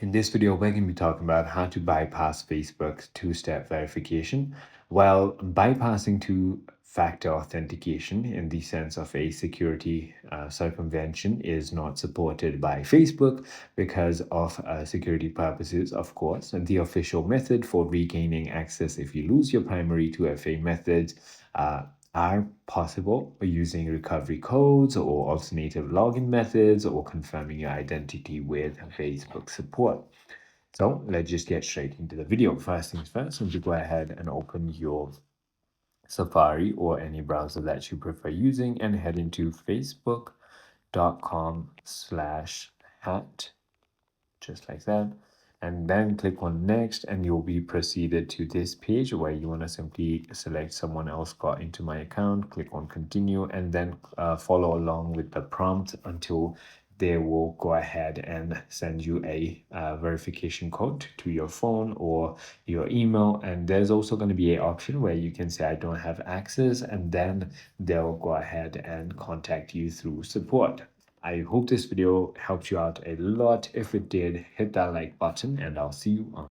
In this video, we're going to be talking about how to bypass Facebook's two-step verification. While bypassing two-factor authentication in the sense of a security circumvention is not supported by Facebook because of security purposes, of course. And the official method for regaining access if you lose your primary 2FA methods are possible using recovery codes or alternative login methods or confirming your identity with Facebook support. So let's just get straight into the video. First things first, simply go ahead and open your Safari or any browser that you prefer using and head into facebook.com/hat, just like that. And then click on next and you'll be proceeded to this page where you want to simply select someone else got into my account, click on continue, and then follow along with the prompt until they will go ahead and send you a verification code to your phone or your email. And there's also going to be an option where you can say I don't have access, and then they'll go ahead and contact you through support. I hope this video helped you out a lot. If it did, hit that like button and I'll see you on